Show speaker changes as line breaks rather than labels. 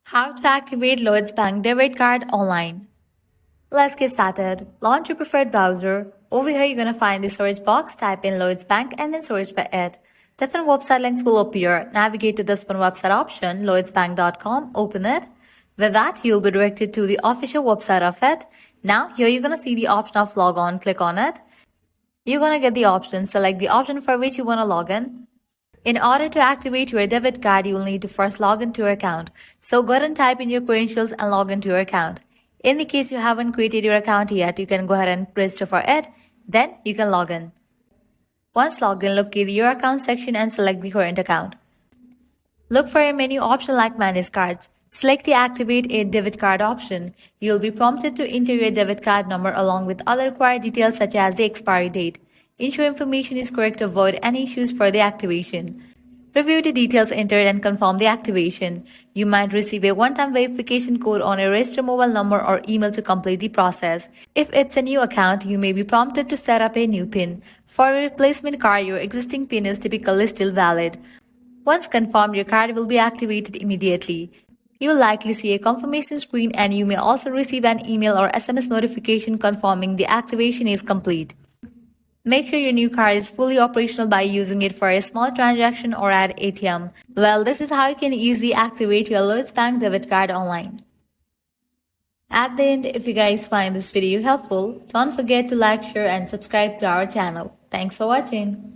How to activate Lloyds Bank debit card online. Let's get started. Launch your preferred browser. Over here, you're going to find the search box. Type in Lloyds Bank and then search by it. Different website links will appear. Navigate to this one website option, lloydsbank.com. Open it. With that, you'll be directed to the official website of it. Now, here you're going to see the option of log on. Click on it. You're going to get the option. Select the option for which you want to log in. In order to activate your debit card, you will need to first log into your account. So go ahead and type in your credentials and log into your account. In the case you haven't created your account yet, you can go ahead and register for it. Then you can log in. Once logged in, locate your account section and select the current account. Look for a menu option like Manage Cards. Select the Activate a Debit Card option. You'll be prompted to enter your debit card number along with other required details such as the expiry date. Ensure information is correct to avoid any issues for the activation. Review the details entered and confirm the activation. You might receive a one-time verification code on a registered mobile number or email to complete the process. If it's a new account, you may be prompted to set up a new PIN. For a replacement card, your existing PIN is typically still valid. Once confirmed, your card will be activated immediately. You'll likely see a confirmation screen and you may also receive an email or SMS notification confirming the activation is complete. Make sure your new card is fully operational by using it for a small transaction or at ATM. Well, this is how you can easily activate your Lloyds Bank debit card online. At the end, if you guys find this video helpful, don't forget to like, share and subscribe to our channel. Thanks for watching.